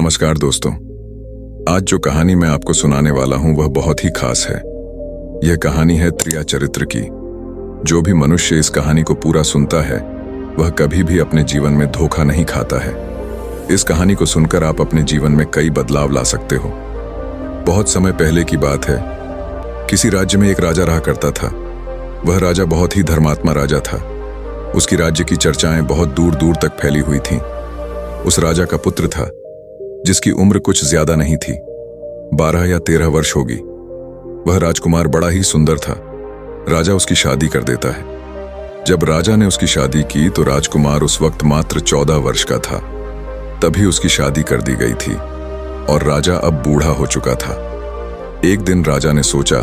नमस्कार दोस्तों। आज जो कहानी मैं आपको सुनाने वाला हूं वह बहुत ही खास है। यह कहानी है त्रिया चरित्र की। जो भी मनुष्य इस कहानी को पूरा सुनता है वह कभी भी अपने जीवन में धोखा नहीं खाता है। इस कहानी को सुनकर आप अपने जीवन में कई बदलाव ला सकते हो। बहुत समय पहले की बात है। किसी राज्य में एक राजा रहा करता था। वह राजा बहुत ही धर्मात्मा राजा था। उसकी राज्य की चर्चाएं बहुत दूर दूर तक फैली हुई थीं। उस राजा का पुत्र था जिसकी उम्र कुछ ज्यादा नहीं थी, 12 या 13 वर्ष होगी। वह राजकुमार बड़ा ही सुंदर था। राजा उसकी शादी कर देता है। जब राजा ने उसकी शादी की तो राजकुमार उस वक्त मात्र 14 वर्ष का था। तभी उसकी शादी कर दी गई थी और राजा अब बूढ़ा हो चुका था। एक दिन राजा ने सोचा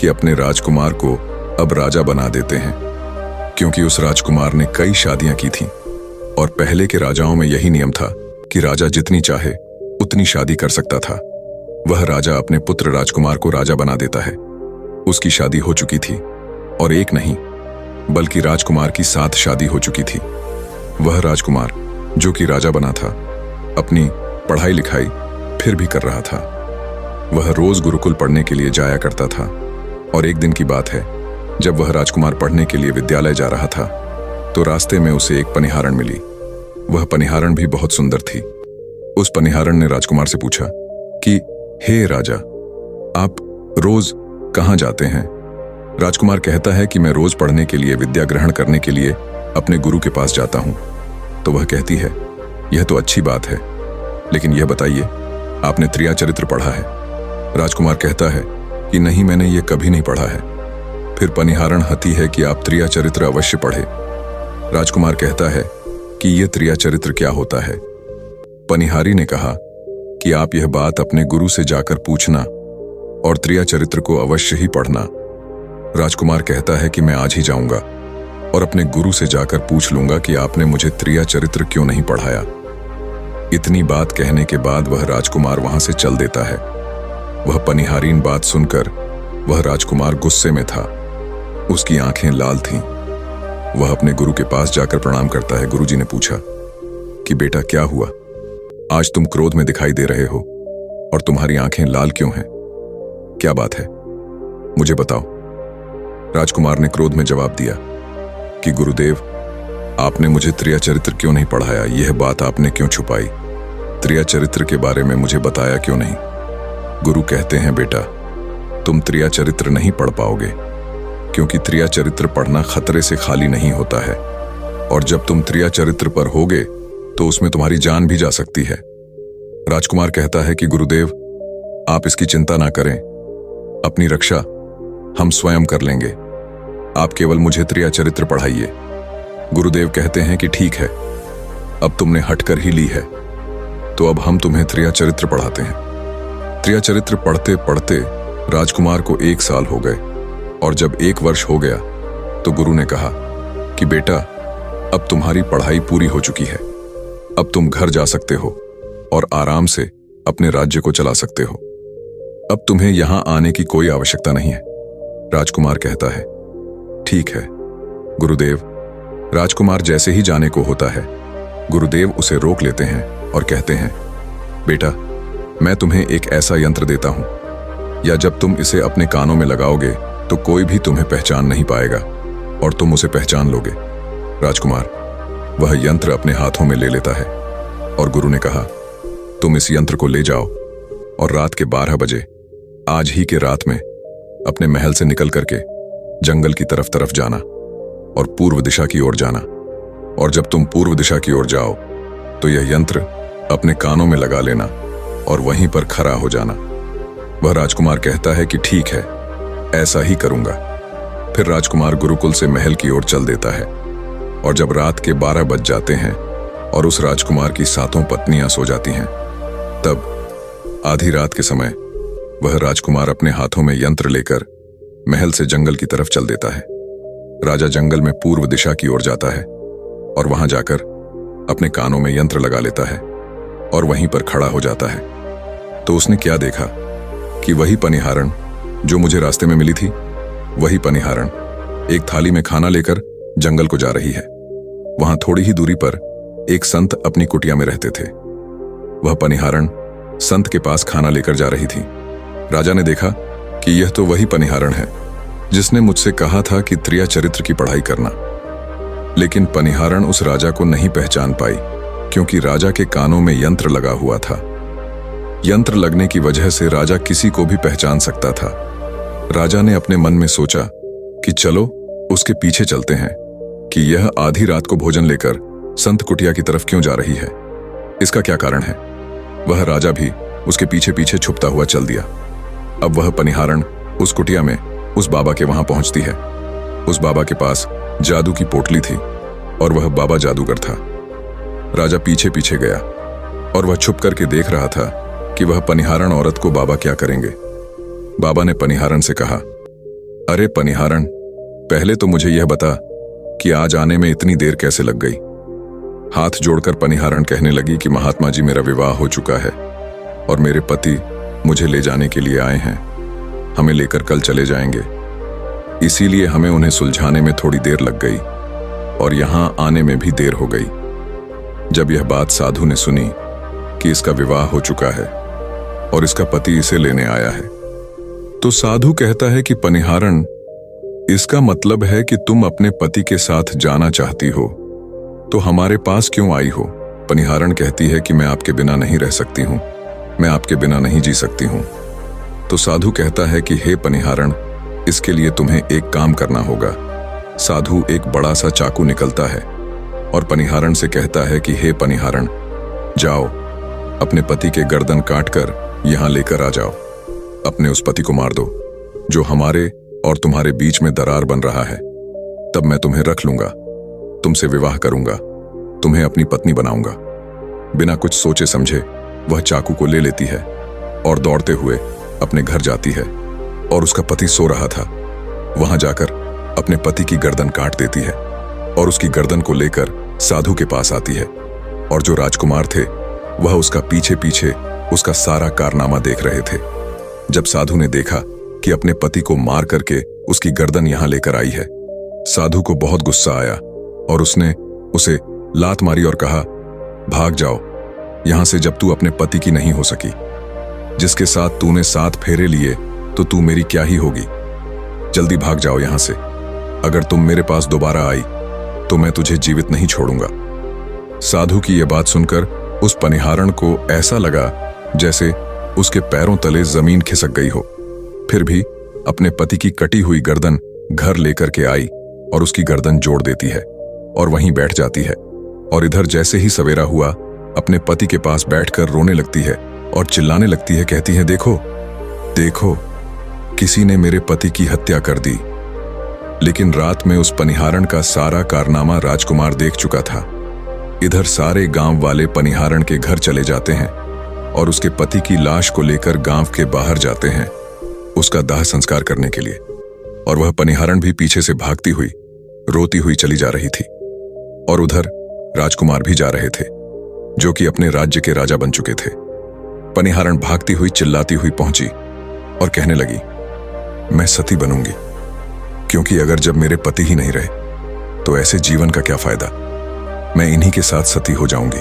कि अपने राजकुमार को अब राजा बना देते हैं, क्योंकि उस राजकुमार ने कई शादियां की थीं और पहले के राजाओं में यही नियम था कि राजा जितनी चाहे उतनी शादी कर सकता था। वह राजा अपने पुत्र राजकुमार को राजा बना देता है। उसकी शादी हो चुकी थी और एक नहीं बल्कि राजकुमार की 7 शादी हो चुकी थी। वह राजकुमार जो कि राजा बना था अपनी पढ़ाई लिखाई फिर भी कर रहा था। वह रोज गुरुकुल पढ़ने के लिए जाया करता था और एक दिन की बात है, जब वह राजकुमार पढ़ने के लिए विद्यालय जा रहा था तो रास्ते में उसे एक पनिहारण मिली। वह पनिहारण भी बहुत सुंदर थी। उस पनिहारण ने राजकुमार से पूछा कि हे राजा, आप रोज कहाँ जाते हैं? राजकुमार कहता है कि मैं रोज पढ़ने के लिए, विद्या ग्रहण करने के लिए अपने गुरु के पास जाता हूं। तो वह कहती है, यह तो अच्छी बात है, लेकिन यह बताइए आपने त्रिया चरित्र पढ़ा है? राजकुमार कहता है कि नहीं, मैंने यह कभी नहीं पढ़ा है। फिर पनिहारण हती है कि आप त्रिया चरित्र अवश्य पढ़े। राजकुमार कहता है कि यह त्रिया चरित्र क्या होता है? पनिहारी ने कहा कि आप यह बात अपने गुरु से जाकर पूछना और त्रिया चरित्र को अवश्य ही पढ़ना। राजकुमार कहता है कि मैं आज ही जाऊंगा और अपने गुरु से जाकर पूछ लूंगा कि आपने मुझे त्रिया चरित्र क्यों नहीं पढ़ाया। इतनी बात कहने के बाद वह राजकुमार वहां से चल देता है। वह पनिहारीन बात सुनकर वह राजकुमार गुस्से में था। उसकी आंखें लाल थीं। वह अपने गुरु के पास जाकर प्रणाम करता है। गुरुजी ने पूछा कि बेटा क्या हुआ? आज तुम क्रोध में दिखाई दे रहे हो और तुम्हारी आंखें लाल क्यों हैं? क्या बात है, मुझे बताओ। राजकुमार ने क्रोध में जवाब दिया कि गुरुदेव, आपने मुझे त्रिया चरित्र क्यों नहीं पढ़ाया? यह बात आपने क्यों छुपाई? त्रिया चरित्र के बारे में मुझे बताया क्यों नहीं? गुरु कहते हैं, बेटा तुम त्रिया चरित्र नहीं पढ़ पाओगे, क्योंकि त्रिया चरित्र पढ़ना खतरे से खाली नहीं होता है, और जब तुम त्रिया चरित्र पर होगे तो उसमें तुम्हारी जान भी जा सकती है। राजकुमार कहता है कि गुरुदेव, आप इसकी चिंता ना करें, अपनी रक्षा हम स्वयं कर लेंगे। आप केवल मुझे त्रिया चरित्र पढ़ाइए। गुरुदेव कहते हैं कि ठीक है, अब तुमने हट कर ही ली है तो अब हम तुम्हें त्रिया चरित्र पढ़ाते हैं। त्रिया चरित्र पढ़ते पढ़ते राजकुमार को 1 साल हो गए और जब 1 वर्ष हो गया तो गुरु ने कहा कि बेटा, अब तुम्हारी पढ़ाई पूरी हो चुकी है। अब तुम घर जा सकते हो और आराम से अपने राज्य को चला सकते हो। अब तुम्हें यहां आने की कोई आवश्यकता नहीं है। राजकुमार कहता है, ठीक है गुरुदेव। राजकुमार जैसे ही जाने को होता है, गुरुदेव उसे रोक लेते हैं और कहते हैं, बेटा मैं तुम्हें एक ऐसा यंत्र देता हूं, या जब तुम इसे अपने कानों में लगाओगे तो कोई भी तुम्हें पहचान नहीं पाएगा और तुम उसे पहचान लोगे। राजकुमार वह यंत्र अपने हाथों में ले लेता है और गुरु ने कहा, तुम इस यंत्र को ले जाओ और रात के 12 बजे, आज ही के रात में, अपने महल से निकल करके जंगल की तरफ जाना और पूर्व दिशा की ओर जाना। और जब तुम पूर्व दिशा की ओर जाओ तो यह यंत्र अपने कानों में लगा लेना और वहीं पर खड़ा हो जाना। वह राजकुमार कहता है कि ठीक है, ऐसा ही करूंगा। फिर राजकुमार गुरुकुल से महल की ओर चल देता है और जब रात के 12 बज जाते हैं और उस राजकुमार की 7 पत्नियां सो जाती हैं, तब आधी रात के समय वह राजकुमार अपने हाथों में यंत्र लेकर महल से जंगल की तरफ चल देता है। राजा जंगल में पूर्व दिशा की ओर जाता है और वहां जाकर अपने कानों में यंत्र लगा लेता है और वहीं पर खड़ा हो जाता है। तो उसने क्या देखा कि वही पनिहारण जो मुझे रास्ते में मिली थी, वही पनिहारण एक थाली में खाना लेकर जंगल को जा रही है। वहां थोड़ी ही दूरी पर एक संत अपनी कुटिया में रहते थे। वह पनिहारण संत के पास खाना लेकर जा रही थी। राजा ने देखा कि यह तो वही पनिहारण है जिसने मुझसे कहा था कि त्रिया चरित्र की पढ़ाई करना। लेकिन पनिहारण उस राजा को नहीं पहचान पाई, क्योंकि राजा के कानों में यंत्र लगा हुआ था। यंत्र लगने की वजह से राजा किसी को भी पहचान सकता था। राजा ने अपने मन में सोचा कि चलो उसके पीछे चलते हैं कि यह आधी रात को भोजन लेकर संत कुटिया की तरफ क्यों जा रही है, इसका क्या कारण है। वह राजा भी उसके पीछे पीछे छुपता हुआ चल दिया। अब वह पनिहारण उस कुटिया में उस बाबा के वहां पहुंचती है। उस बाबा के पास जादू की पोटली थी और वह बाबा जादूगर था। राजा पीछे पीछे गया और वह छुप करके देख रहा था कि वह पनिहारण औरत को बाबा क्या करेंगे। बाबा ने पनिहारण से कहा, अरे पनिहारण, पहले तो मुझे यह बता कि आज आने में इतनी देर कैसे लग गई। हाथ जोड़कर पनिहारण कहने लगी कि महात्मा जी, मेरा विवाह हो चुका है और मेरे पति मुझे ले जाने के लिए आए हैं। हमें लेकर कल चले जाएंगे, इसीलिए हमें उन्हें सुलझाने में थोड़ी देर लग गई और यहां आने में भी देर हो गई। जब यह बात साधु ने सुनी कि इसका विवाह हो चुका है और इसका पति इसे लेने आया है, तो साधु कहता है कि पनिहारण, इसका मतलब है कि तुम अपने पति के साथ जाना चाहती हो, तो हमारे पास क्यों आई हो। पनिहारण कहती है कि मैं आपके बिना नहीं रह सकती हूं, मैं आपके बिना नहीं जी सकती हूं। तो साधु कहता है कि हे पनिहारण, इसके लिए तुम्हें एक काम करना होगा। साधु एक बड़ा सा चाकू निकलता है और पनिहारण से कहता है कि हे पनिहारण, जाओ अपने पति के गर्दन काटकर यहां लेकर आ जाओ। अपने उस पति को मार दो जो हमारे और तुम्हारे बीच में दरार बन रहा है। तब मैं तुम्हें रख लूंगा, तुमसे विवाह करूंगा, तुम्हें अपनी पत्नी बनाऊंगा। बिना कुछ सोचे समझे वह चाकू को ले लेती है और दौड़ते हुए अपने घर जाती है और उसका पति सो रहा था। वहां जाकर अपने पति की गर्दन काट देती है और उसकी गर्दन को लेकर साधु के पास आती है। और जो राजकुमार थे वह उसका पीछे पीछे उसका सारा कारनामा देख रहे थे। जब साधु ने देखा कि अपने पति को मार करके उसकी गर्दन यहां लेकर आई है, साधु को बहुत गुस्सा आया और उसने उसे लात मारी और कहा, भाग जाओ यहां से, जब तू अपने पति की नहीं हो सकी। जिसके साथ तूने 7 फेरे लिए तो तू मेरी क्या ही होगी। जल्दी भाग जाओ यहां से। अगर तुम मेरे पास दोबारा आई तो मैं तुझे जीवित नहीं छोड़ूंगा। साधु की यह बात सुनकर उस पनिहारण को ऐसा लगा जैसे उसके पैरों तले जमीन खिसक गई हो। फिर भी अपने पति की कटी हुई गर्दन घर लेकर के आई और उसकी गर्दन जोड़ देती है और वहीं बैठ जाती है। और इधर जैसे ही सवेरा हुआ, अपने पति के पास बैठकर रोने लगती है और चिल्लाने लगती है, कहती है, देखो देखो, किसी ने मेरे पति की हत्या कर दी। लेकिन रात में उस पनिहारण का सारा कारनामा राजकुमार देख चुका था। इधर सारे गांव वाले पनिहारण के घर चले जाते हैं और उसके पति की लाश को लेकर गांव के बाहर जाते हैं उसका दाह संस्कार करने के लिए। और वह पनिहारण भी पीछे से भागती हुई रोती हुई चली जा रही थी। और उधर राजकुमार भी जा रहे थे जो कि अपने राज्य के राजा बन चुके थे। पनिहारण भागती हुई चिल्लाती हुई पहुंची और कहने लगी, मैं सती बनूंगी, क्योंकि अगर जब मेरे पति ही नहीं रहे तो ऐसे जीवन का क्या फायदा। मैं इन्हीं के साथ सती हो जाऊंगी।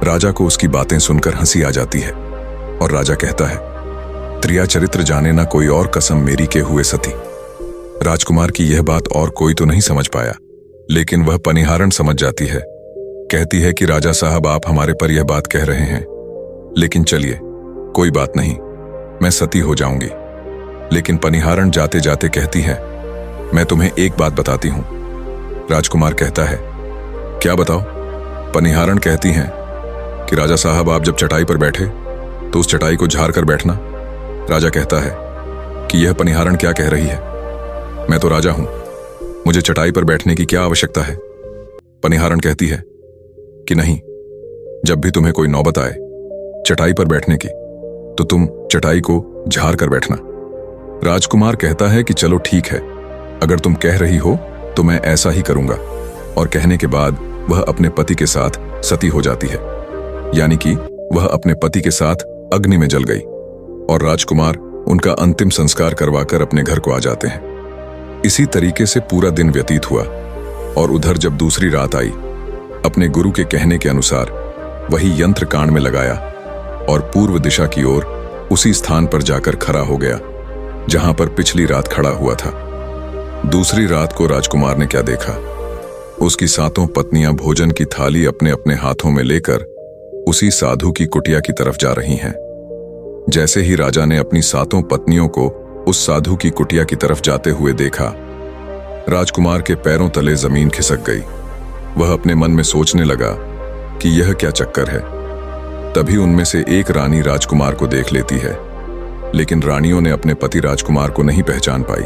राजा को उसकी बातें सुनकर हंसी आ जाती है और राजा कहता है, त्रिया चरित्र जाने ना कोई और कसम मेरी के हुए सती। राजकुमार की यह बात और कोई तो नहीं समझ पाया, लेकिन वह पनिहारण समझ जाती है। कहती है कि राजा साहब, आप हमारे पर यह बात कह रहे हैं, लेकिन चलिए कोई बात नहीं, मैं सती हो जाऊंगी। लेकिन पनिहारण जाते जाते कहती है, मैं तुम्हें एक बात बताती हूं। राजकुमार कहता है, क्या बताओ। पनिहारण कहती हैं कि राजा साहब, आप जब चटाई पर बैठे तो उस चटाई को झाड़ कर बैठना। राजा कहता है कि यह पनिहारण क्या कह रही है, मैं तो राजा हूं, मुझे चटाई पर बैठने की क्या आवश्यकता है। पनिहारण कहती है कि नहीं, जब भी तुम्हें कोई नौबत आए चटाई पर बैठने की तो तुम चटाई को झाड़ कर बैठना। राजकुमार कहता है कि चलो ठीक है, अगर तुम कह रही हो तो मैं ऐसा ही करूंगा। और कहने के बाद वह अपने पति के साथ सती हो जाती है, यानी कि वह अपने पति के साथ अग्नि में जल गई और राजकुमार उनका अंतिम संस्कार करवाकर अपने घर को आ जाते हैं। इसी तरीके से पूरा दिन व्यतीत हुआ और उधर जब दूसरी रात आई, अपने गुरु के कहने के अनुसार वही यंत्र कान में लगाया और पूर्व दिशा की ओर उसी स्थान पर जाकर खड़ा हो गया जहां पर पिछली रात खड़ा हुआ था। दूसरी रात को राजकुमार ने क्या देखा? उसकी 7 पत्नियां भोजन की थाली अपने अपने हाथों में लेकर उसी साधु की कुटिया की तरफ जा रही हैं। जैसे ही राजा ने अपनी 7 पत्नियों को उस साधु की कुटिया की तरफ जाते हुए देखा, राजकुमार के पैरों तले जमीन खिसक गई। वह अपने मन में सोचने लगा कि यह क्या चक्कर है। तभी उनमें से एक रानी राजकुमार को देख लेती है, लेकिन रानियों ने अपने पति राजकुमार को नहीं पहचान पाई,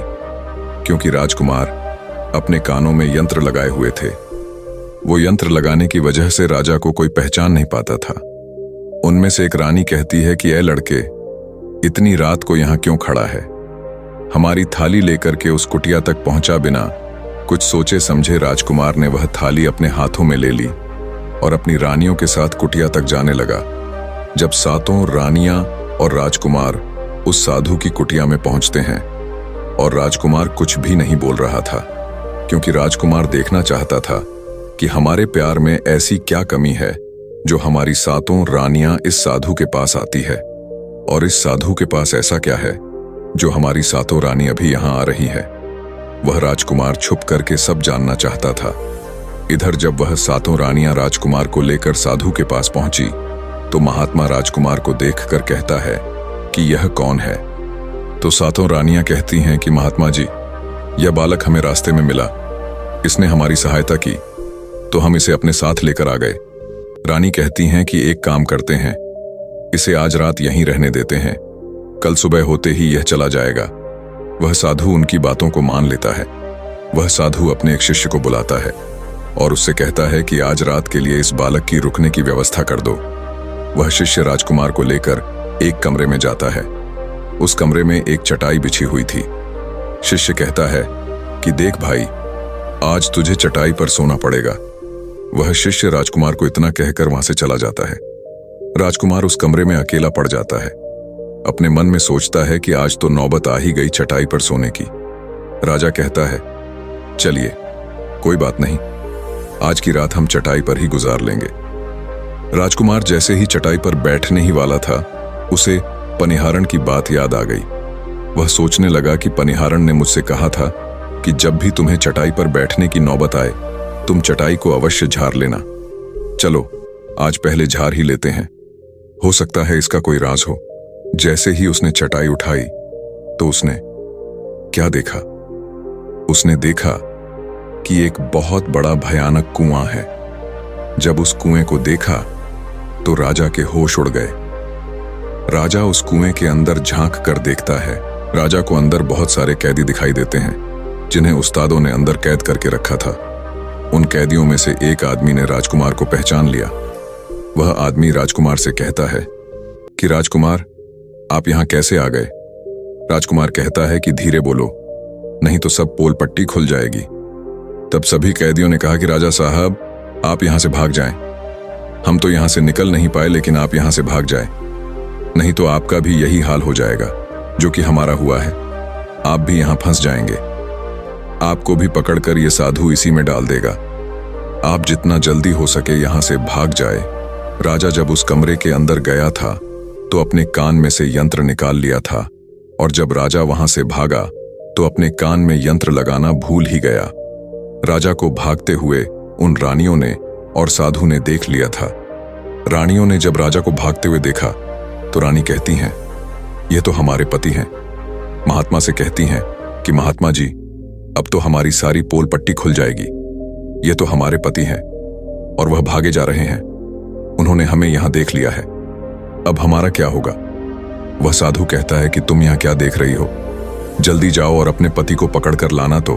क्योंकि राजकुमार अपने कानों में यंत्र लगाए हुए थे। वो यंत्र लगाने की वजह से राजा को कोई पहचान नहीं पाता था। उनमें से एक रानी कहती है कि ऐ लड़के, इतनी रात को यहां क्यों खड़ा है? हमारी थाली लेकर के उस कुटिया तक पहुंचा बिना कुछ सोचे समझे राजकुमार ने वह थाली अपने हाथों में ले ली और अपनी रानियों के साथ कुटिया तक जाने लगा। जब 7 रानियां और राजकुमार उस साधु की कुटिया में पहुंचते हैं और राजकुमार कुछ भी नहीं बोल रहा था, क्योंकि राजकुमार देखना चाहता था कि हमारे प्यार में ऐसी क्या कमी है जो हमारी 7 रानियां इस साधु के पास आती है, और इस साधु के पास ऐसा क्या है जो हमारी 7 रानी अभी यहां आ रही है। वह राजकुमार छुप करके सब जानना चाहता था। इधर जब वह 7 रानियां राजकुमार को लेकर साधु के पास पहुंची तो महात्मा राजकुमार को देखकर कहता है कि यह कौन है? तो 7 रानियां कहती हैं कि महात्मा जी, यह बालक हमें रास्ते में मिला, इसने हमारी सहायता की तो हम इसे अपने साथ लेकर आ गए। रानी कहती हैं कि एक काम करते हैं, इसे आज रात यहीं रहने देते हैं, कल सुबह होते ही यह चला जाएगा। वह साधु उनकी बातों को मान लेता है। वह साधु अपने एक शिष्य को बुलाता है और उससे कहता है कि आज रात के लिए इस बालक की रुकने की व्यवस्था कर दो। वह शिष्य राजकुमार को लेकर एक कमरे में जाता है। उस कमरे में एक चटाई बिछी हुई थी। शिष्य कहता है कि देख भाई, आज तुझे चटाई पर सोना पड़ेगा। वह शिष्य राजकुमार को इतना कहकर वहां से चला जाता है। राजकुमार उस कमरे में अकेला पड़ जाता है। अपने मन में सोचता है कि आज तो नौबत आ ही गई चटाई पर सोने की। राजा कहता है, चलिए कोई बात नहीं, आज की रात हम चटाई पर ही गुजार लेंगे। राजकुमार जैसे ही चटाई पर बैठने ही वाला था, उसे पनिहारण की बात याद आ गई। वह सोचने लगा कि पनिहारण ने मुझसे कहा था कि जब भी तुम्हें चटाई पर बैठने की नौबत आए, तुम चटाई को अवश्य झाड़ लेना। चलो आज पहले झाड़ ही लेते हैं, हो सकता है इसका कोई राज हो। जैसे ही उसने चटाई उठाई तो उसने क्या देखा? उसने देखा कि एक बहुत बड़ा भयानक कुआं है। जब उस कुएं को देखा तो राजा के होश उड़ गए। राजा उस कुएं के अंदर झांक कर देखता है। राजा को अंदर बहुत सारे कैदी दिखाई देते हैं, जिन्हें उस्तादों ने अंदर कैद करके रखा था। उन कैदियों में से एक आदमी ने राजकुमार को पहचान लिया। वह आदमी राजकुमार से कहता है कि राजकुमार, आप यहां कैसे आ गए? राजकुमार कहता है कि धीरे बोलो, नहीं तो सब पोल पट्टी खुल जाएगी। तब सभी कैदियों ने कहा कि राजा साहब, आप यहां से भाग जाएं। हम तो यहां से निकल नहीं पाए, लेकिन आप यहां से भाग जाएं, नहीं तो आपका भी यही हाल हो जाएगा जो कि हमारा हुआ है। आप भी यहां फंस जाएंगे। आपको भी पकड़कर ये साधु इसी में डाल देगा। आप जितना जल्दी हो सके यहां से भाग जाए। राजा जब उस कमरे के अंदर गया था तो अपने कान में से यंत्र निकाल लिया था, और जब राजा वहां से भागा तो अपने कान में यंत्र लगाना भूल ही गया। राजा को भागते हुए उन रानियों ने और साधु ने देख लिया था। रानियों ने जब राजा को भागते हुए देखा तो रानी कहती हैं, ये तो हमारे पति हैं। महात्मा से कहती हैं कि महात्मा जी, अब तो हमारी सारी पोल पट्टी खुल जाएगी। ये तो हमारे पति हैं और वह भागे जा रहे हैं। उन्होंने हमें यहां देख लिया है, अब हमारा क्या होगा? वह साधु कहता है कि तुम यहां क्या देख रही हो, जल्दी जाओ और अपने पति को पकड़कर लाना। तो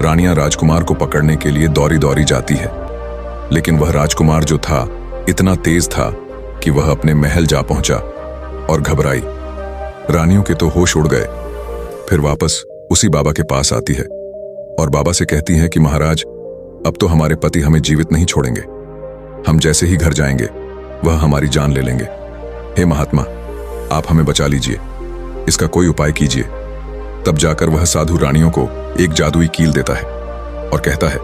रानियां राजकुमार को पकड़ने के लिए दौड़ी दौड़ी जाती है, लेकिन वह राजकुमार जो था इतना तेज था कि वह अपने महल जा पहुंचा और घबराई। रानियों के तो होश उड़ गए। फिर वापस उसी बाबा के पास आती है और बाबा से कहती है कि महाराज, अब तो हमारे पति हमें जीवित नहीं छोड़ेंगे। हम जैसे ही घर जाएंगे वह हमारी जान ले लेंगे। हे महात्मा, आप हमें बचा लीजिए, इसका कोई उपाय कीजिए। तब जाकर वह साधु रानियों को एक जादुई कील देता है और कहता है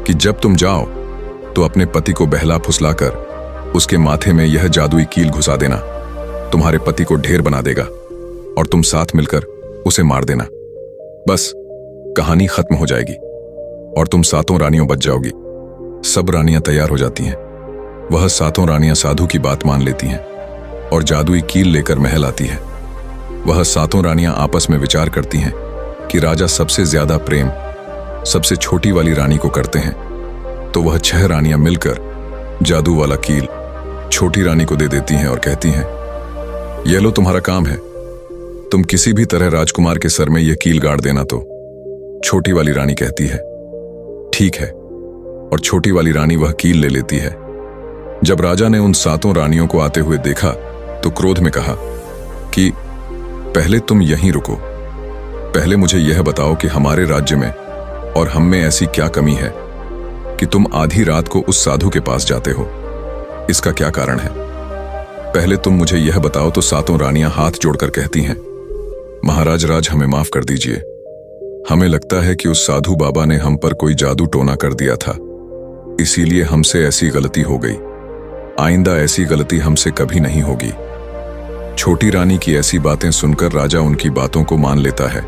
कि जब तुम जाओ तो अपने पति को बहला फुसलाकर उसके माथे में यह जादुई कील घुसा देना तुम्हारे पति को ढेर बना देगा और तुम साथ मिलकर उसे मार देना। बस कहानी खत्म हो जाएगी और तुम सातों रानियों बच जाओगी। सब रानियां तैयार हो जाती हैं। वह सातों रानियां साधु की बात मान लेती हैं और जादुई कील लेकर महल आती है। वह सातों रानियां आपस में विचार करती हैं कि राजा सबसे ज्यादा प्रेम सबसे छोटी वाली रानी को करते हैं, तो वह 6 रानियां मिलकर जादू वाला कील छोटी रानी को दे देती हैं और कहती हैं, यह लो तुम्हारा काम है, तुम किसी भी तरह राजकुमार के सर में यह कील गाड़ देना। तो छोटी वाली रानी कहती है, ठीक है, और छोटी वाली रानी वह कील ले लेती है। जब राजा ने उन सातों रानियों को आते हुए देखा तो क्रोध में कहा कि पहले तुम यहीं रुको, पहले मुझे यह बताओ कि हमारे राज्य में और हम में ऐसी क्या कमी है कि तुम आधी रात को उस साधु के पास जाते हो। इसका क्या कारण है? पहले तुम मुझे यह बताओ। तो सातों रानियां हाथ जोड़कर कहती हैं, महाराज राज हमें माफ कर दीजिए, हमें लगता है कि उस साधु बाबा ने हम पर कोई जादू टोना कर दिया था, इसीलिए हमसे ऐसी गलती हो गई। आइंदा ऐसी गलती हमसे कभी नहीं होगी। छोटी रानी की ऐसी बातें सुनकर राजा उनकी बातों को मान लेता है,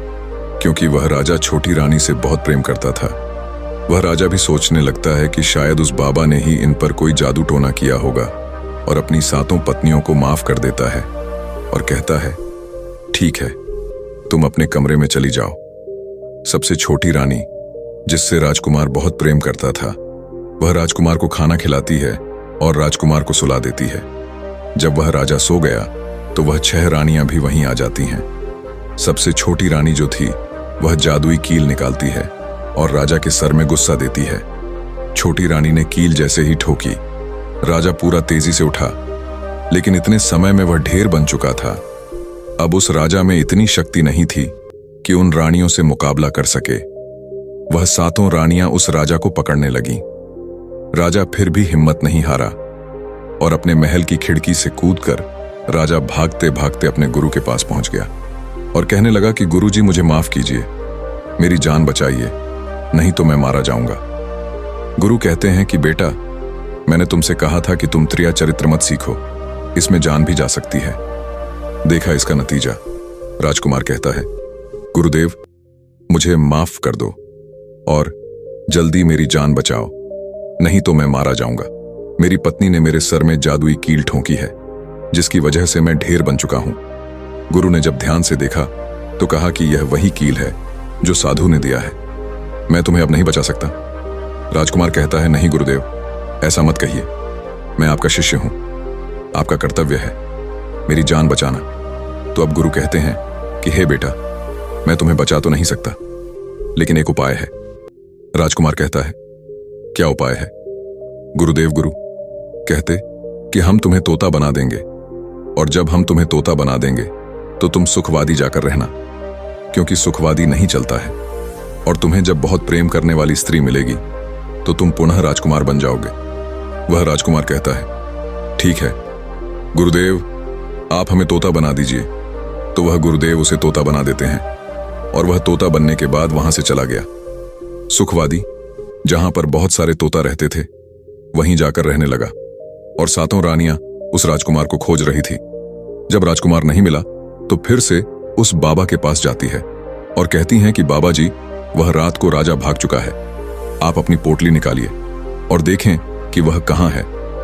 क्योंकि वह राजा छोटी रानी से बहुत प्रेम करता था। वह राजा भी सोचने लगता है कि शायद उस बाबा ने ही इन पर कोई जादू टोना किया होगा, और अपनी सातों पत्नियों को माफ कर देता है और कहता है, ठीक है, तुम अपने कमरे में चली जाओ। सबसे छोटी रानी, जिससे राजकुमार बहुत प्रेम करता था, वह राजकुमार को खाना खिलाती है और राजकुमार को सुला देती है। जब वह राजा सो गया तो वह 6 रानियां भी वहीं आ जाती हैं। सबसे छोटी रानी जो थी वह जादुई कील निकालती है और राजा के सर में गुस्सा देती है। छोटी रानी ने कील जैसे ही ठोकी, राजा पूरा तेजी से उठा, लेकिन इतने समय में वह ढेर बन चुका था। अब उस राजा में इतनी शक्ति नहीं थी कि उन रानियों से मुकाबला कर सके। वह सातों रानियां उस राजा को पकड़ने लगीं। राजा फिर भी हिम्मत नहीं हारा और अपने महल की खिड़की से कूदकर राजा भागते भागते अपने गुरु के पास पहुंच गया और कहने लगा कि गुरुजी मुझे माफ कीजिए, मेरी जान बचाइए, नहीं तो मैं मारा जाऊंगा। गुरु कहते हैं कि बेटा, मैंने तुमसे कहा था कि तुम त्रिया चरित्र मत सीखो, इसमें जान भी जा सकती है। देखा इसका नतीजा। राजकुमार कहता है, गुरुदेव मुझे माफ कर दो और जल्दी मेरी जान बचाओ, नहीं तो मैं मारा जाऊंगा। मेरी पत्नी ने मेरे सर में जादुई कील ठोंकी है, जिसकी वजह से मैं ढेर बन चुका हूं। गुरु ने जब ध्यान से देखा तो कहा कि यह वही कील है जो साधु ने दिया है, मैं तुम्हें अब नहीं बचा सकता। राजकुमार कहता है, नहीं गुरुदेव, ऐसा मत कहिए, मैं आपका शिष्य हूं, आपका कर्तव्य है मेरी जान बचाना। तो अब गुरु कहते हैं कि हे बेटा, मैं तुम्हें बचा तो नहीं सकता, लेकिन एक उपाय है। राजकुमार कहता है, क्या उपाय है? गुरुदेव गुरु कहते कि हम तुम्हें तोता बना देंगे, और जब हम तुम्हें तोता बना देंगे तो तुम सुखवादी जाकर रहना, क्योंकि सुखवादी नहीं चलता है, और तुम्हें जब बहुत प्रेम करने वाली स्त्री मिलेगी तो तुम पुनः राजकुमार बन जाओगे। वह राजकुमार कहता है, ठीक है गुरुदेव, आप हमें तोता बना दीजिए। तो वह गुरुदेव उसे तोता बना देते हैं और वह तोता बनने के बाद वहां से चला गया। सुखवादी, जहां पर बहुत सारे तोता रहते थे, वहीं जाकर रहने लगा और सातों रानियां उस राजकुमार को खोज रही थी। जब राजकुमार नहीं मिला तो फिर से उस बाबा के पास जाती है और कहती हैं कि बाबा जी, वह रात को राजा भाग चुका है, आप अपनी पोटली निकालिए और देखें कि वह कहां है।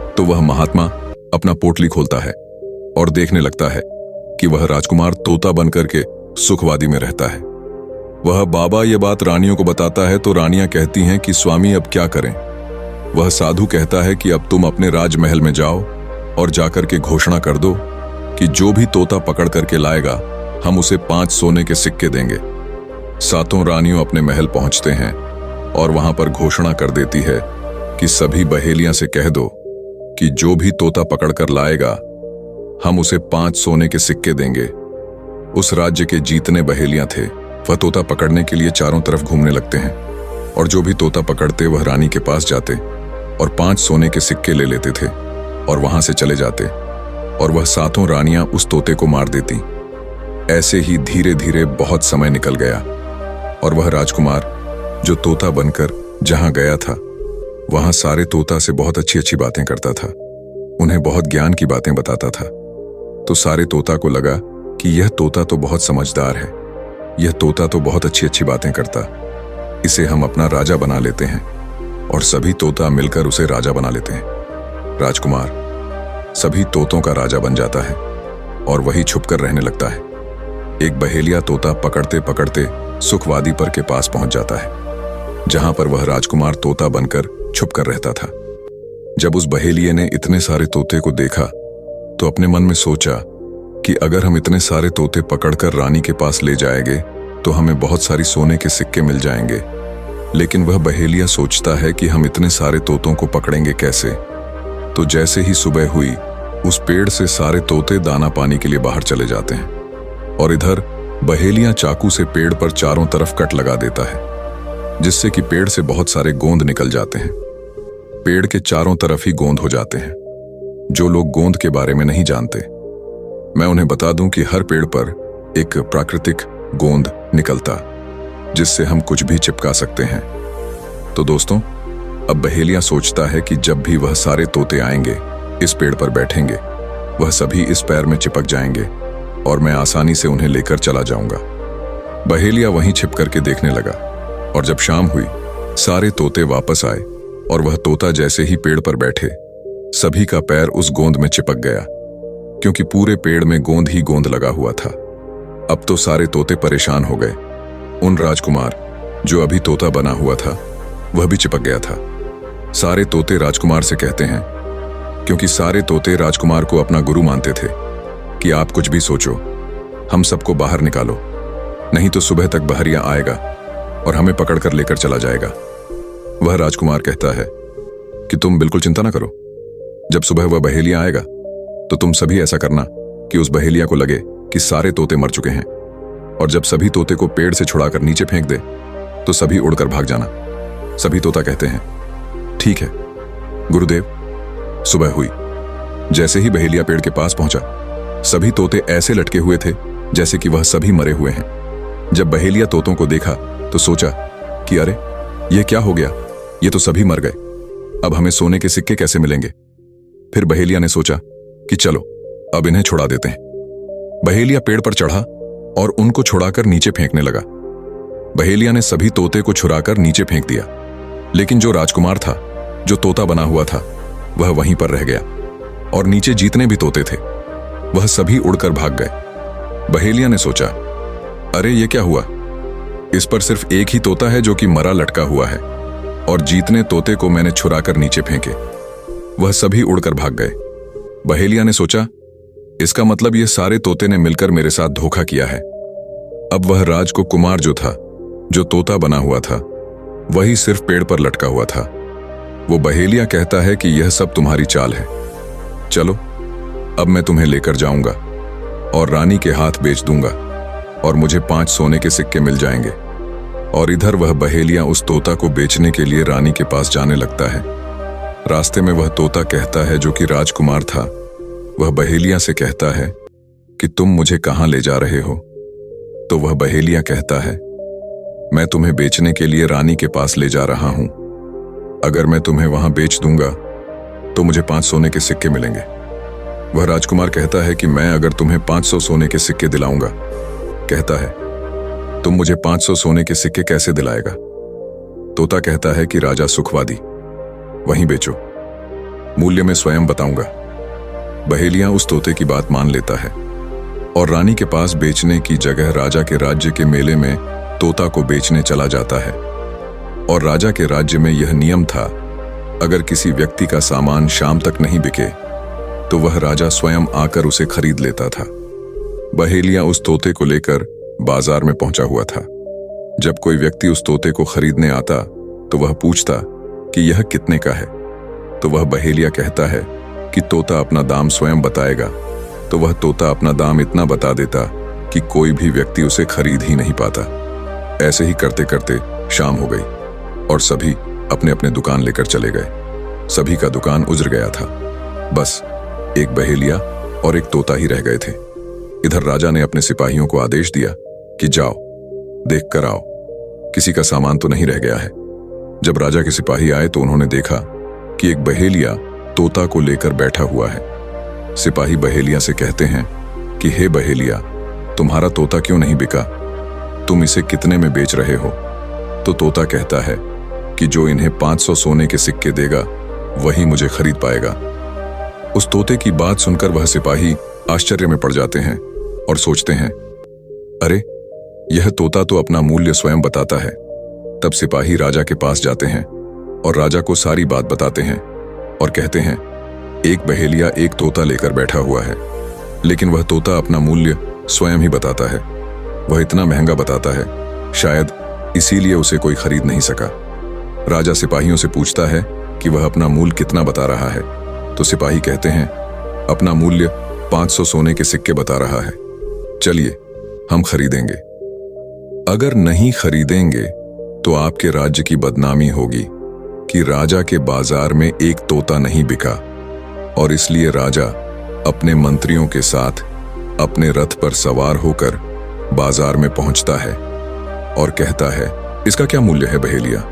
तो वह महात्मा अपना पोटली खोलता है और देखने लगता है कि वह राजकुमार तोता बनकर के सुखवादी में रहता है। वह बाबा ये बात रानियों को बताता है तो रानियां कहती हैं कि स्वामी अब क्या करें। वह साधु कहता है कि अब तुम अपने राजमहल में जाओ और जाकर के घोषणा कर दो कि जो भी तोता पकड़ करके लाएगा हम उसे 5 सोने के सिक्के देंगे। सातों रानियों अपने महल पहुंचते हैं और वहां पर घोषणा कर देती है कि सभी बहेलियां से कह दो कि जो भी तोता पकड़कर लाएगा हम उसे 5 सोने के सिक्के देंगे। उस राज्य के जितने बहेलियां थे वह तोता पकड़ने के लिए चारों तरफ घूमने लगते हैं और जो भी तोता पकड़ते वह रानी के पास जाते और 5 सोने के सिक्के ले लेते थे और वहां से चले जाते और वह सातों रानियां उस तोते को मार देती। ऐसे ही धीरे धीरे बहुत समय निकल गया और वह राजकुमार जो तोता बनकर जहां गया था वहां सारे तोता से बहुत अच्छी अच्छी बातें करता था। उन्हें बहुत ज्ञान की बातें बताता था। तो सारे तोता को लगा कि यह तोता तो बहुत समझदार है, यह तोता तो बहुत अच्छी अच्छी बातें करता, इसे हम अपना राजा बना लेते हैं। और सभी तोता मिलकर उसे राजा बना लेते हैं। राजकुमार सभी तोतों का राजा बन जाता है और वही छुपकर रहने लगता है। एक बहेलिया तोता पकड़ते पकड़ते सुखवादी पर के पास पहुंच जाता है, जहां पर वह राजकुमार तोता बनकर छुपकर रहता था। जब उस बहेलिये ने इतने सारे तोते को देखा तो अपने मन में सोचा कि अगर हम इतने सारे तोते पकड़कर रानी के पास ले जाएंगे तो हमें बहुत सारी सोने के सिक्के मिल जाएंगे। लेकिन वह बहेलिया सोचता है कि हम इतने सारे तोतों को पकड़ेंगे कैसे। तो जैसे ही सुबह हुई, उस पेड़ से सारे तोते दाना पानी के लिए बाहर चले जाते हैं और इधर बहेलिया चाकू से पेड़ पर चारों तरफ कट लगा देता है, जिससे कि पेड़ से बहुत सारे गोंद निकल जाते हैं। पेड़ के चारों तरफ ही गोंद हो जाते हैं। जो लोग गोंद के बारे में नहीं जानते, मैं उन्हें बता दूं कि हर पेड़ पर एक प्राकृतिक गोंद निकलता, जिससे हम कुछ भी चिपका सकते हैं। तो दोस्तों, अब बहेलिया सोचता है कि जब भी वह सारे तोते आएंगे, इस पेड़ पर बैठेंगे, वह सभी इस पैर में चिपक जाएंगे और मैं आसानी से उन्हें लेकर चला जाऊंगा। बहेलिया वहीं छिप करके देखने लगा और जब शाम हुई, सारे तोते वापस आए और वह तोता जैसे ही पेड़ पर बैठे, सभी का पैर उस गोंद में चिपक गया, क्योंकि पूरे पेड़ में गोंद ही गोंद लगा हुआ था। अब तो सारे तोते परेशान हो गए। उन राजकुमार जो अभी तोता बना हुआ था, वह भी चिपक गया था। सारे तोते राजकुमार से कहते हैं, क्योंकि सारे तोते राजकुमार को अपना गुरु मानते थे, कि आप कुछ भी सोचो, हम सबको बाहर निकालो, नहीं तो सुबह तक बहरिया आएगा और हमें पकड़कर लेकर चला जाएगा। वह राजकुमार कहता है कि तुम बिल्कुल चिंता ना करो, जब सुबह वह बहेलिया आएगा तो तुम सभी ऐसा करना कि उस बहेलिया को लगे कि सारे तोते मर चुके हैं, और जब सभी तोते को पेड़ से छुड़ाकर नीचे फेंक दे तो सभी उड़कर भाग जाना। सभी तोता कहते हैं, ठीक है गुरुदेव। सुबह हुई। जैसे ही बहेलिया पेड़ के पास पहुंचा, सभी तोते ऐसे लटके हुए थे जैसे कि वह सभी मरे हुए हैं। जब बहेलिया तोतों को देखा तो सोचा कि अरे यह क्या हो गया, ये तो सभी मर गए, अब हमें सोने के सिक्के कैसे मिलेंगे। फिर बहेलिया ने सोचा कि चलो अब इन्हें छुड़ा देते हैं। बहेलिया पेड़ पर चढ़ा और उनको छुड़ाकर नीचे फेंकने लगा। बहेलिया ने सभी तोते को छुड़ाकर नीचे फेंक दिया, लेकिन जो राजकुमार था, जो तोता बना हुआ था, वह वहीं पर रह गया और नीचे जितने भी तोते थे वह सभी उड़कर भाग गए। बहेलिया ने सोचा, अरे ये क्या हुआ, इस पर सिर्फ एक ही तोता है जो कि मरा लटका हुआ है, और जितने तोते को मैंने छुड़ाकर नीचे फेंके वह सभी उड़कर भाग गए। बहेलिया ने सोचा, इसका मतलब ये सारे तोते ने मिलकर मेरे साथ धोखा किया है। अब वह राजकुमार जो था, जो तोता बना हुआ था, वही सिर्फ पेड़ पर लटका हुआ था। वो बहेलिया कहता है कि यह सब तुम्हारी चाल है, चलो अब मैं तुम्हें लेकर जाऊंगा और रानी के हाथ बेच दूंगा और मुझे 5 सोने के सिक्के मिल जाएंगे। और इधर वह बहेलिया उस तोता को बेचने के लिए रानी के पास जाने लगता है। रास्ते में वह तोता कहता है, जो कि राजकुमार था, वह बहेलिया से कहता है कि तुम मुझे कहां ले जा रहे हो। तो वह बहेलिया कहता है, मैं तुम्हें बेचने के लिए रानी के पास ले जा रहा हूं। अगर मैं तुम्हें वहां बेच दूंगा तो मुझे 5 सोने के सिक्के मिलेंगे। वह राजकुमार कहता है कि मैं अगर तुम्हें 500 सोने के सिक्के दिलाऊंगा। कहता है, तुम मुझे 500 सोने के सिक्के कैसे दिलाएगा। तोता कहता है कि राजा सुखवादी, वहीं बेचो, मूल्य मैं स्वयं बताऊंगा। बहेलिया उस तोते की बात मान लेता है और रानी के पास बेचने की जगह राजा के राज्य के मेले में तोता को बेचने चला जाता है। और राजा के राज्य में यह नियम था, अगर किसी व्यक्ति का सामान शाम तक नहीं बिके तो वह राजा स्वयं आकर उसे खरीद लेता था। बहेलिया उस तोते को लेकर बाजार में पहुंचा हुआ था। जब कोई व्यक्ति उस तोते को खरीदने आता तो वह पूछता कि यह कितने का है। तो वह बहेलिया कहता है कि तोता अपना दाम स्वयं बताएगा। तो वह तोता अपना दाम इतना बता देता कि कोई भी व्यक्ति उसे खरीद ही नहीं पाता। ऐसे ही करते करते शाम हो गई और सभी अपने अपने दुकान लेकर चले गए। सभी का दुकान उजड़ गया था, बस एक बहेलिया और एक तोता ही रह गए थे। इधर राजा ने अपने सिपाहियों को आदेश दिया कि जाओ देख कर आओ, किसी का सामान तो नहीं रह गया है। जब राजा के सिपाही आए तो उन्होंने देखा कि एक बहेलिया तोता को लेकर बैठा हुआ है। सिपाही बहेलिया से कहते हैं कि हे बहेलिया, तुम्हारा तोता क्यों नहीं बिका? तुम इसे कितने में बेच रहे हो? तो तोता कहता है कि जो इन्हें 500 सोने के सिक्के देगा वही मुझे खरीद पाएगा। उस तोते की बात सुनकर वह सिपाही आश्चर्य में पड़ जाते हैं और सोचते हैं, अरे यह तोता तो अपना मूल्य स्वयं बताता है। तब सिपाही राजा के पास जाते हैं और राजा को सारी बात बताते हैं और कहते हैं, एक बहेलिया एक तोता लेकर बैठा हुआ है, लेकिन वह तोता अपना मूल्य स्वयं ही बताता है। वह इतना महंगा बताता है, शायद इसीलिए उसे कोई खरीद नहीं सका। राजा सिपाहियों से पूछता है कि वह अपना मूल्य कितना बता रहा है। तो सिपाही कहते हैं, अपना मूल्य 500 सोने के सिक्के बता रहा है। चलिए हम खरीदेंगे। अगर नहीं खरीदेंगे तो आपके राज्य की बदनामी होगी कि राजा के बाजार में एक तोता नहीं बिका, और इसलिए राजा अपने मंत्रियों के साथ अपने रथ पर सवार होकर बाजार में पहुंचता है और कहता है, इसका क्या मूल्य है बहेलिया?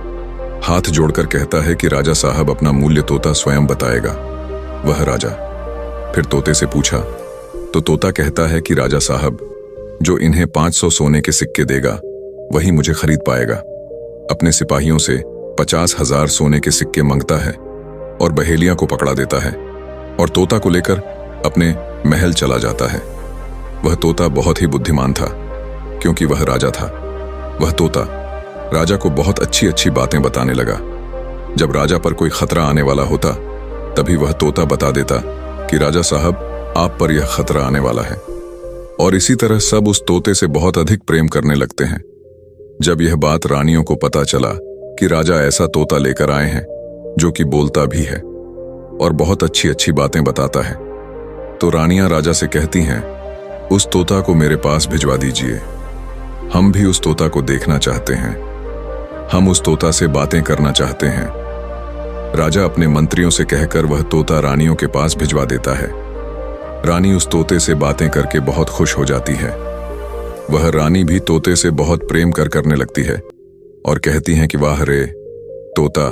हाथ जोड़कर कहता है कि राजा साहब, अपना मूल्य तोता स्वयं बताएगा। वह राजा फिर तोते से पूछा तो तोता कहता है कि राजा साहब, जो इन्हें 500 सोने के सिक्के देगा वही मुझे खरीद पाएगा। अपने सिपाहियों से 50,000 सोने के सिक्के मांगता है और बहेलिया को पकड़ा देता है और तोता को लेकर अपने महल चला जाता है। वह तोता बहुत ही बुद्धिमान था क्योंकि वह राजा था। वह तोता राजा को बहुत अच्छी अच्छी बातें बताने लगा। जब राजा पर कोई खतरा आने वाला होता तभी वह तोता बता देता कि राजा साहब, आप पर यह खतरा आने वाला है। और इसी तरह सब उस तोते से बहुत अधिक प्रेम करने लगते हैं। जब यह बात रानियों को पता चला कि राजा ऐसा तोता लेकर आए हैं जो कि बोलता भी है और बहुत अच्छी अच्छी बातें बताता है, तो रानियां राजा से कहती हैं, उस तोता को मेरे पास भिजवा दीजिए। हम भी उस तोता को देखना चाहते हैं, हम उस तोता से बातें करना चाहते हैं। राजा अपने मंत्रियों से कहकर वह तोता रानियों के पास भिजवा देता है। रानी उस तोते से बातें करके बहुत खुश हो जाती है। वह रानी भी तोते से बहुत प्रेम करने लगती है और कहती हैं कि वाह रे तोता,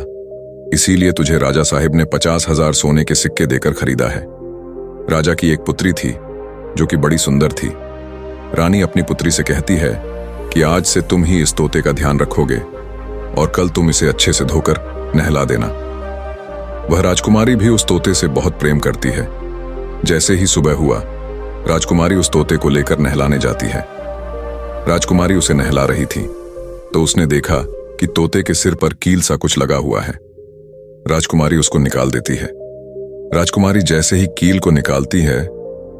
इसीलिए तुझे राजा साहिब ने 50,000 सोने के सिक्के देकर खरीदा है। राजा की एक पुत्री थी जो कि बड़ी सुंदर थी। रानी अपनी पुत्री से कहती है कि आज से तुम ही इस तोते का ध्यान रखोगे और कल तुम इसे अच्छे से धोकर नहला देना। वह राजकुमारी भी उस तोते से बहुत प्रेम करती है। जैसे ही सुबह हुआ, राजकुमारी उस तोते को लेकर नहलाने जाती है। राजकुमारी उसे नहला रही थी तो उसने देखा कि तोते के सिर पर कील सा कुछ लगा हुआ है। राजकुमारी उसको निकाल देती है। राजकुमारी जैसे ही कील को निकालती है,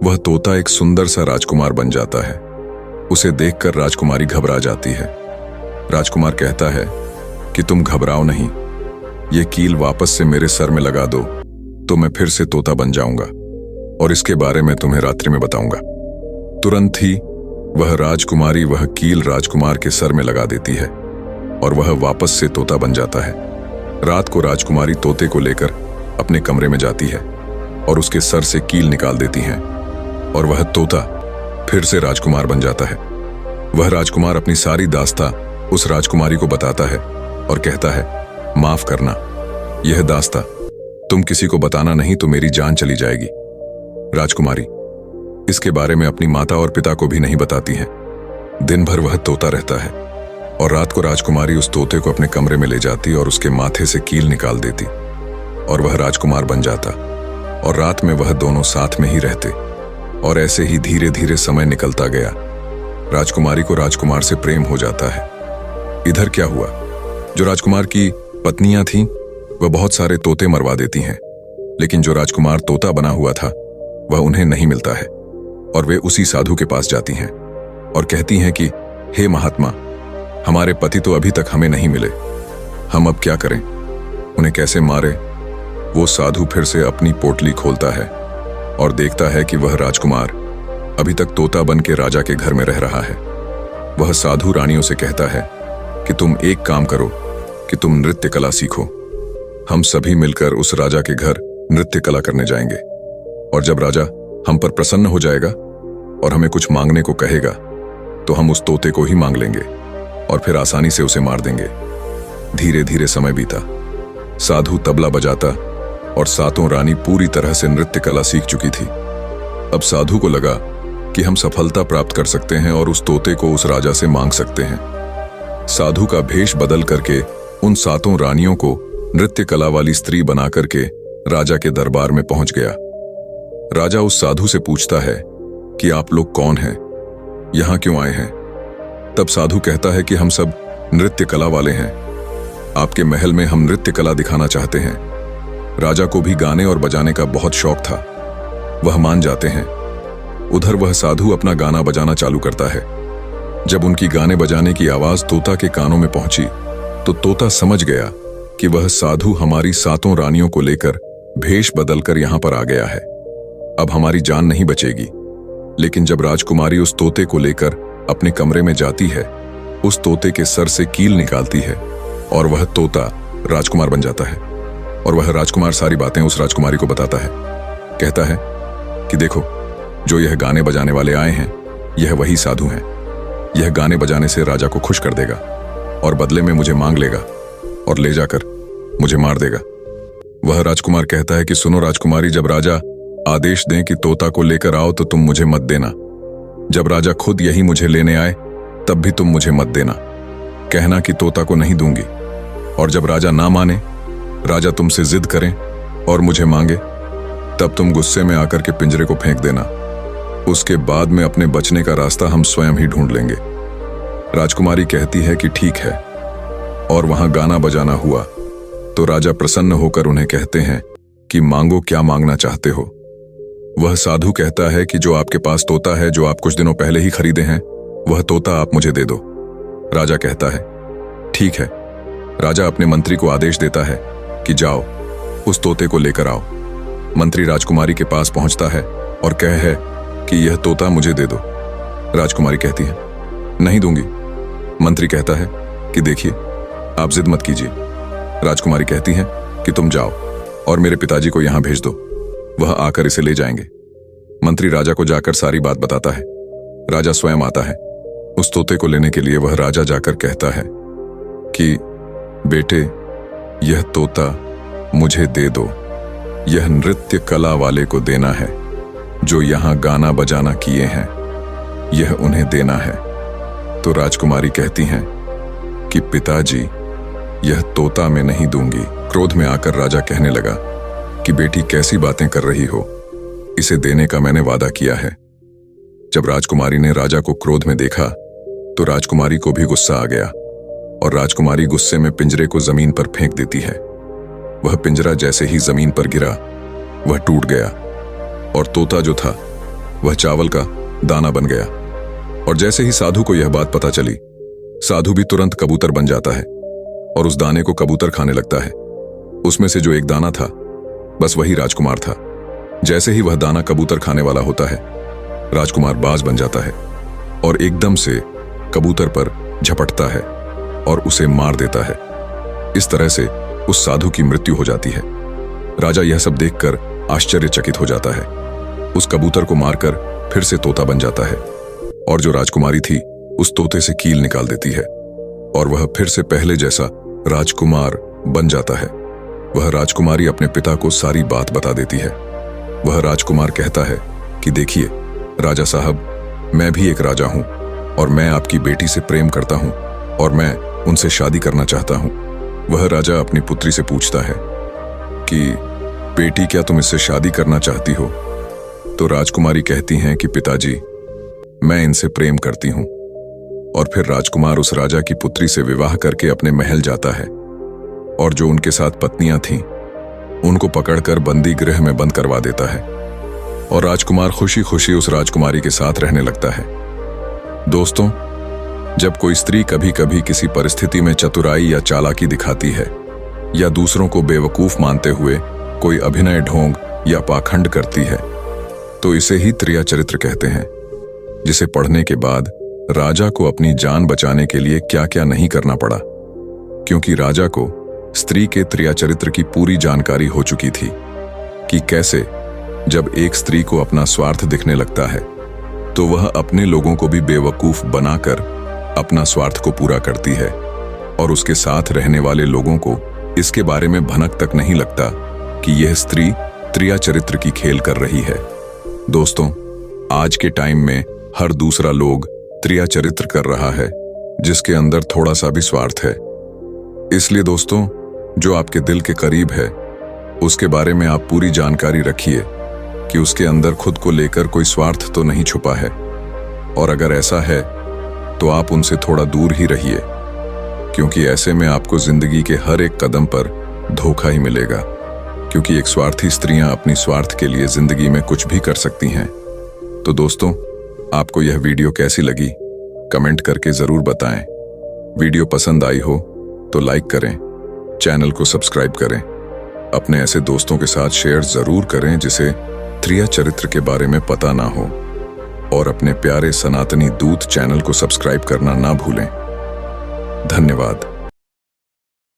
वह तोता एक सुंदर सा राजकुमार बन जाता है। उसे देखकर राजकुमारी घबरा जाती है। राजकुमार कहता है कि तुम घबराओ नहीं, ये कील वापस से मेरे सर में लगा दो तो मैं फिर से तोता बन जाऊंगा और इसके बारे में तुम्हें रात्रि में बताऊंगा। तुरंत ही वह राजकुमारी वह कील राजकुमार के सर में लगा देती है और वह वापस से तोता बन जाता है। रात को राजकुमारी तोते को लेकर अपने कमरे में जाती है और उसके सर से कील निकाल देती है और वह तोता फिर से राजकुमार बन जाता है। वह राजकुमार अपनी सारी दास्तां उस राजकुमारी को बताता है और कहता है, माफ करना, यह दास्तां तुम किसी को बताना नहीं तो मेरी जान चली जाएगी। राजकुमारी इसके बारे में अपनी माता और पिता को भी नहीं बताती है। दिन भर वह तोता रहता है और रात को राजकुमारी उस तोते को अपने कमरे में ले जाती और उसके माथे से कील निकाल देती और वह राजकुमार बन जाता और रात में वह दोनों साथ में ही रहते। और ऐसे ही धीरे धीरे समय निकलता गया। राजकुमारी को राजकुमार से प्रेम हो जाता है। इधर क्या हुआ, जो राजकुमार की पत्नियां थीं वह बहुत सारे तोते मरवा देती हैं, लेकिन जो राजकुमार तोता बना हुआ था वह उन्हें नहीं मिलता है और वे उसी साधु के पास जाती हैं और कहती हैं कि हे महात्मा, हमारे पति तो अभी तक हमें नहीं मिले, हम अब क्या करें, उन्हें कैसे मारे। वो साधु फिर से अपनी पोटली खोलता है और देखता है कि वह राजकुमार अभी तक तोता बन के राजा के घर में रह रहा है। वह साधु रानियों से कहता है कि तुम एक काम करो कि तुम नृत्य कला सीखो। हम सभी मिलकर उस राजा के घर नृत्य कला करने जाएंगे और जब राजा हम पर प्रसन्न हो जाएगा और हमें कुछ मांगने को कहेगा तो हम उस तोते को ही मांग लेंगे और फिर आसानी से उसे मार देंगे। धीरे धीरे समय बीता। साधु तबला बजाता और सातों रानी पूरी तरह से नृत्य कला सीख चुकी थी। अब साधु को लगा कि हम सफलता प्राप्त कर सकते हैं और उस तोते को उस राजा से मांग सकते हैं। साधु का भेष बदल करके उन सातों रानियों को नृत्य कला वाली स्त्री बना करके राजा के दरबार में पहुंच गया। राजा उस साधु से पूछता है कि आप लोग कौन हैं, यहां क्यों आए हैं? तब साधु कहता है कि हम सब नृत्य कला वाले हैं, आपके महल में हम नृत्य कला दिखाना चाहते हैं। राजा को भी गाने और बजाने का बहुत शौक था, वह मान जाते हैं। उधर वह साधु अपना गाना बजाना चालू करता है। जब उनकी गाने बजाने की आवाज तोता के कानों में पहुंची तो तोता समझ गया कि वह साधु हमारी सातों रानियों को लेकर भेष बदलकर यहां पर आ गया है, अब हमारी जान नहीं बचेगी। लेकिन जब राजकुमारी उस तोते को लेकर अपने कमरे में जाती है, उस तोते के सर से कील निकालती है और वह तोता राजकुमार बन जाता है। और वह राजकुमार सारी बातें उस राजकुमारी को बताता है। कहता है कि देखो, जो यह गाने बजाने वाले आए हैं, यह वही साधु हैं। यह गाने बजाने से राजा को खुश कर देगा और बदले में मुझे मांग लेगा और ले जाकर मुझे मार देगा। वह राजकुमार कहता है कि सुनो राजकुमारी, जब राजा आदेश दें कि तोता को लेकर आओ तो तुम मुझे मत देना। जब राजा खुद यही मुझे लेने आए तब भी तुम मुझे मत देना। कहना कि तोता को नहीं दूंगी, और जब राजा ना माने, राजा तुमसे जिद करें और मुझे मांगे, तब तुम गुस्से में आकर के पिंजरे को फेंक देना। उसके बाद में अपने बचने का रास्ता हम स्वयं ही ढूंढ लेंगे। राजकुमारी कहती है कि ठीक है, और वहां गाना बजाना हुआ तो राजा प्रसन्न होकर उन्हें कहते हैं कि मांगो, क्या मांगना चाहते हो? वह साधु कहता है कि जो आपके पास तोता है, जो आप कुछ दिनों पहले ही खरीदे हैं, वह तोता आप मुझे दे दो। राजा कहता है ठीक है। राजा अपने मंत्री को आदेश देता है कि जाओ उस तोते को लेकर आओ। मंत्री राजकुमारी के पास पहुंचता है और कह है कि यह तोता मुझे दे दो। राजकुमारी कहती है नहीं दूंगी। मंत्री कहता है कि देखिए, आप जिद मत कीजिए। राजकुमारी कहती है कि तुम जाओ और मेरे पिताजी को यहां भेज दो, वह आकर इसे ले जाएंगे। मंत्री राजा को जाकर सारी बात बताता है। राजा स्वयं आता है उस तोते को लेने के लिए। वह राजा जाकर कहता है कि बेटे, यह तोता मुझे दे दो, यह नृत्य कला वाले को देना है, जो यहां गाना बजाना किए हैं, यह उन्हें देना है। तो राजकुमारी कहती हैं कि पिताजी, यह तोता मैं नहीं दूंगी। क्रोध में आकर राजा कहने लगा कि बेटी, कैसी बातें कर रही हो, इसे देने का मैंने वादा किया है। जब राजकुमारी ने राजा को क्रोध में देखा तो राजकुमारी को भी गुस्सा आ गया और राजकुमारी गुस्से में पिंजरे को जमीन पर फेंक देती है। वह पिंजरा जैसे ही जमीन पर गिरा, वह टूट गया और तोता जो था वह चावल का दाना बन गया। और जैसे ही साधु को यह बात पता चली, साधु भी तुरंत कबूतर बन जाता है और उस दाने को कबूतर खाने लगता है। उसमें से जो एक दाना था, बस वही राजकुमार था। जैसे ही वह दाना कबूतर खाने वाला होता है, राजकुमार बाज बन जाता है और एकदम से कबूतर पर झपटता है और उसे मार देता है। इस तरह से उस साधु की मृत्यु हो जाती है। राजा यह सब देखकर आश्चर्यचकित हो जाता है। उस कबूतर को मारकर फिर से तोता बन जाता है और जो राजकुमारी थी उस तोते से कील निकाल देती है और वह फिर से पहले जैसा राजकुमार बन जाता है। वह राजकुमारी अपने पिता को सारी बात बता देती है। वह राजकुमार कहता है कि देखिए राजा साहब, मैं भी एक राजा हूं और मैं आपकी बेटी से प्रेम करता हूं और मैं उनसे शादी करना चाहता हूं। वह राजा अपनी पुत्री से पूछता है कि बेटी, क्या तुम इससे शादी करना चाहती हो? तो राजकुमारी कहती हैं कि पिताजी, मैं इनसे प्रेम करती हूं। और फिर राजकुमार उस राजा की पुत्री से विवाह करके अपने महल जाता है और जो उनके साथ पत्नियां थीं, उनको पकड़कर बंदी गृह में बंद करवा देता है और राजकुमार खुशी खुशी उस राजकुमारी के साथ रहने लगता है। दोस्तों, जब कोई स्त्री कभी कभी किसी परिस्थिति में चतुराई या चालाकी दिखाती है या दूसरों को बेवकूफ मानते हुए कोई अभिनय ढोंग या पाखंड करती है, तो इसे ही त्रिया चरित्र कहते हैं, जिसे पढ़ने के बाद राजा को अपनी जान बचाने के लिए क्या क्या नहीं करना पड़ा, क्योंकि राजा को स्त्री के त्रिया चरित्र की पूरी जानकारी हो चुकी थी कि कैसे जब एक स्त्री को अपना स्वार्थ दिखने लगता है तो वह अपने लोगों को भी बेवकूफ बनाकर अपना स्वार्थ को पूरा करती है और उसके साथ रहने वाले लोगों को इसके बारे में भनक तक नहीं लगता कि यह स्त्री त्रिया चरित्र की खेल कर रही है। दोस्तों, आज के टाइम में हर दूसरा लोग त्रिया चरित्र कर रहा है, जिसके अंदर थोड़ा सा भी स्वार्थ है। इसलिए दोस्तों, जो आपके दिल के करीब है उसके बारे में आप पूरी जानकारी रखिए कि उसके अंदर खुद को लेकर कोई स्वार्थ तो नहीं छुपा है, और अगर ऐसा है तो आप उनसे थोड़ा दूर ही रहिए, क्योंकि ऐसे में आपको जिंदगी के हर एक कदम पर धोखा ही मिलेगा। क्योंकि एक स्वार्थी स्त्रियां अपनी स्वार्थ के लिए जिंदगी में कुछ भी कर सकती हैं। तो दोस्तों, आपको यह वीडियो कैसी लगी कमेंट करके जरूर बताएं। वीडियो पसंद आई हो तो लाइक करें, चैनल को सब्सक्राइब करें, अपने ऐसे दोस्तों के साथ शेयर जरूर करें जिसे त्रिया चरित्र के बारे में पता ना हो, और अपने प्यारे सनातनी दूत चैनल को सब्सक्राइब करना ना भूलें। धन्यवाद।